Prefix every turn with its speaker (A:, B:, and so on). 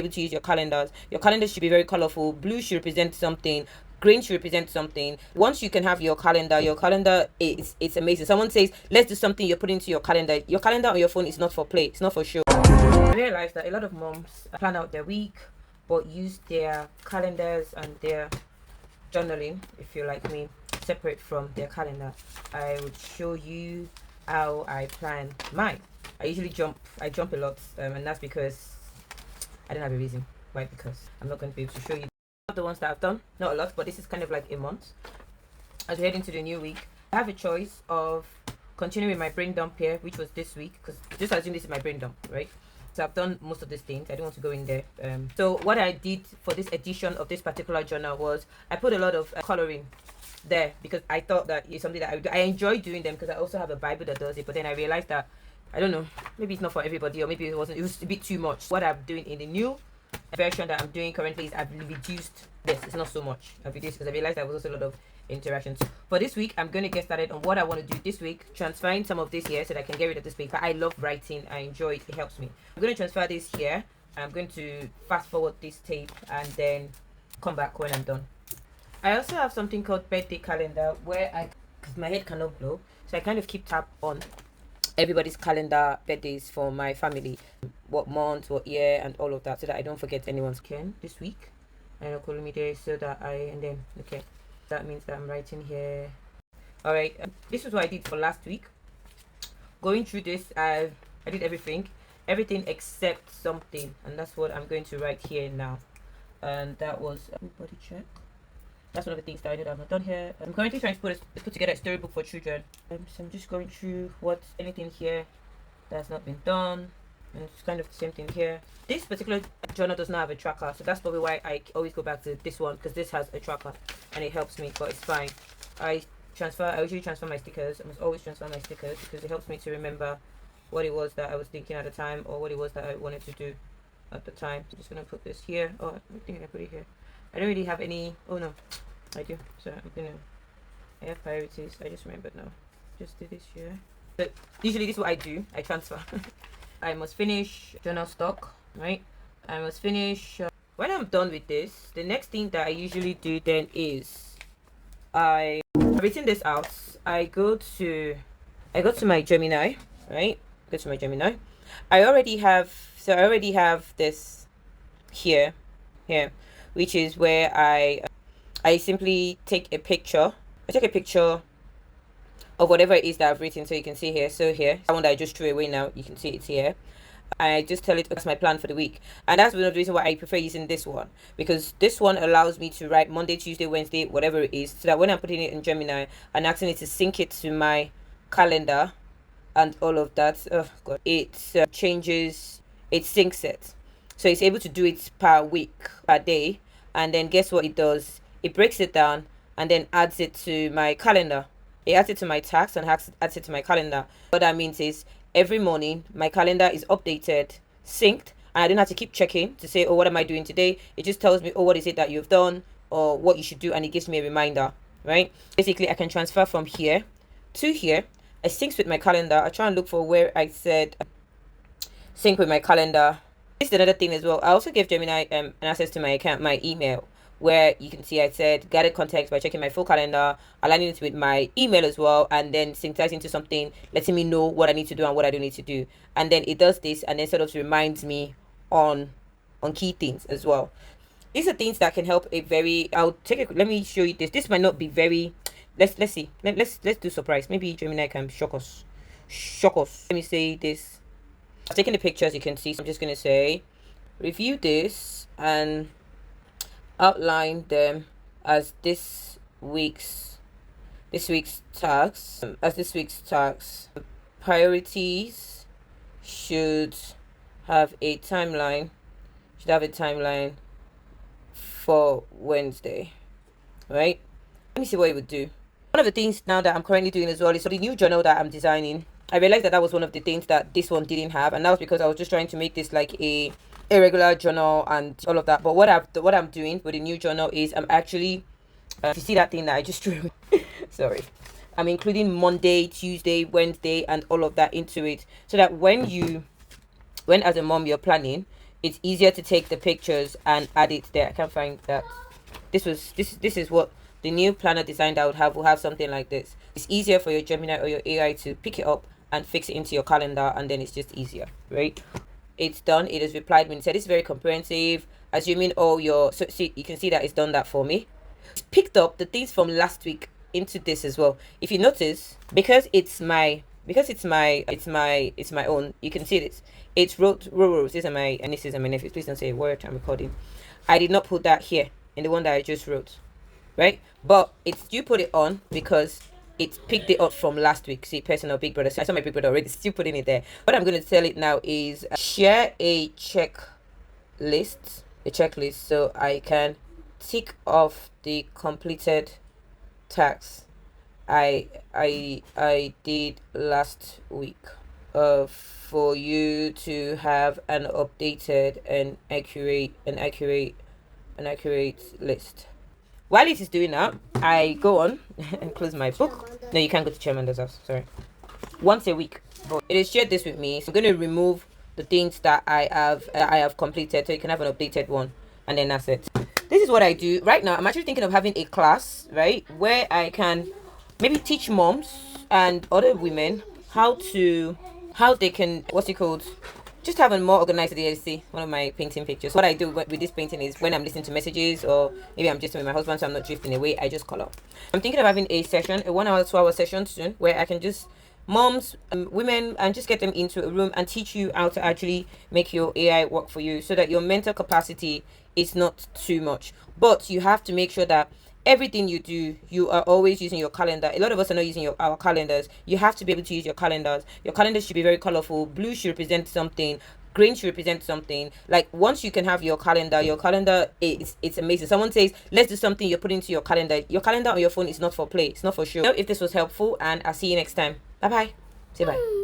A: able to use your calendars. Your calendars should be very colorful. Blue should represent something. Green should represent something. Once you can have your calendar is it's amazing. Someone says, let's do something, you're putting into your calendar. Your calendar on your phone is not for play, it's not for show. I realized that a lot of moms plan out their week but use their calendars and their journaling, if you're like me, separate from their calendar. I would show you how I plan mine. I usually jump a lot, and that's because I don't have a reason why, because I'm not going to be able to show you the ones that I've done. Not a lot, but this is kind of like a month. As we head into the new week, I have a choice of continuing my brain dump here, which was this week, because just assume this is my brain dump, right? So I've done most of these things. I don't want to go in there. So what I did for this edition of this particular journal was I put a lot of coloring there, because I thought that it's something that I enjoy doing them, because I also have a Bible that does it. But then I realized that, I don't know, maybe it's not for everybody, or maybe it was a bit too much. What I'm doing in the new version that I'm doing currently is I've reduced this. It's not so much. I've reduced because I realized there was also a lot of interactions. For this week, I'm going to get started on what I want to do this week, transferring some of this here so that I can get rid of this paper. I love writing. I enjoy it. It helps me. I'm going to transfer this here. I'm going to fast forward this tape and then come back when I'm done. I also have something called birthday calendar, where because my head cannot blow, so I kind of keep tab on everybody's calendar birthdays for my family, what month, what year, and all of that, so that I don't forget anyone's this week. And I'll call me there so that okay, that means that I'm writing here. All right, this is what I did for last week. Going through this, I did everything except something, and that's what I'm going to write here now. And that was body check. That's one of the things that I know that I've not done here. I'm currently trying to put together a storybook for children. So I'm just going through anything here that's not been done. And it's kind of the same thing here. This particular journal does not have a tracker, so that's probably why I always go back to this one, because this has a tracker and it helps me, but it's fine. I usually transfer my stickers. I must always transfer my stickers because it helps me to remember what it was that I was thinking at the time, or what it was that I wanted to do at the time. So I'm just gonna put this here. Oh, I think I put it here. I don't really have any. Oh no, I do. So I have priorities. I just remembered now. Just do this here. But usually this is what I do. I transfer. I must finish journal stock, right? I must finish. When I'm done with this, the next thing that I usually do then is I've written this out. I go to my Gemini, right? Go to my Gemini. I already have this here, which is where I simply take a picture. I take a picture of whatever it is that I've written, so you can see here. So here, that one that I just threw away now, you can see it's here. I just tell it that's my plan for the week, and that's one of the reasons why I prefer using this one, because this one allows me to write Monday, Tuesday, Wednesday, whatever it is, so that when I'm putting it in Gemini and asking it to sync it to my calendar and all of that, oh god, it changes, it syncs it, so it's able to do it per week, per day, and then guess what it does? It breaks it down and then adds it to my calendar. It adds it to my tasks and adds it to my calendar. What that means is every morning my calendar is updated, synced, and I don't have to keep checking to say, oh, what am I doing today? It just tells me, oh, what is it that you've done, or what you should do, and it gives me a reminder, right? Basically, I can transfer from here to here. I sync with my calendar. I try and look for where I said sync with my calendar. This is another thing as well. I also give Gemini an access to my account, my email, where you can see I said gathered context by checking my full calendar, aligning it with my email as well, and then synthesizing into something, letting me know what I need to do and what I don't need to do. And then it does this, and then sort of reminds me on key things as well. These are things that can help let me show you this. This might not be very, let's see. Let's do surprise. Maybe Gemini can shock us. Let me say this. I've taken the pictures, you can see, so I'm just gonna say review this and outline them as this week's tasks. Priorities should have a timeline. For Wednesday, right? Let me see what it would do. One of the things now that I'm currently doing as well is for the new journal that I'm designing. I realized that was one of the things that this one didn't have, and that was because I was just trying to make this like a regular journal and all of that. But what I'm doing with the new journal is I'm actually if you see that thing that I just drew sorry, I'm including Monday, Tuesday, Wednesday, and all of that into it, so that when as a mom you're planning, it's easier to take the pictures and add it there. I can't find that. This is what the new planner design that I would have will have something like this. It's easier for your Gemini or your AI to pick it up and fix it into your calendar, and then it's just easier, right? It's done. It has replied when it said it's very comprehensive, assuming all your, so see, you can see that it's done that for me. It's picked up the things from last week into this as well. If you notice, because it's my own, you can see this. It's rows. These are my nieces and my nephews. Please don't say a word. I'm recording. I did not put that here in the one that I just wrote, right? But it's, you put it on because it picked it up from last week. See, personal big brother. So I saw my big brother already. Still putting it there. What I'm going to tell it now is share a checklist, so I can tick off the completed tasks I did last week. For you to have an updated and accurate list. While it is doing that, I go on and close my book. No, you can't go to Chairman's house. Sorry. Once a week. But it is shared this with me. So I'm going to remove the things that I have completed, so you can have an updated one, and then that's it. This is what I do right now. I'm actually thinking of having a class, right, where I can maybe teach moms and other women how they can, what's it called, just have a more organized day. See one of my painting pictures. What I do with this painting is when I'm listening to messages, or maybe I'm just with my husband so I'm not drifting away, I just color. I'm thinking of having a session, a 1 hour 2 hour session soon, where I can just moms, women, and just get them into a room and teach you how to actually make your AI work for you, so that your mental capacity is not too much. But you have to make sure that everything you do, you are always using your calendar. A lot of us are not using our calendars. You have to be able to use your calendars. Your calendar should be very colorful. Blue should represent something. Green should represent something. Like, once you can have your calendar it's amazing. Someone says, let's do something, you're putting into your calendar. Your calendar on your phone is not for play. It's not for show. I hope if this was helpful, and I'll see you next time. Bye bye. Say bye.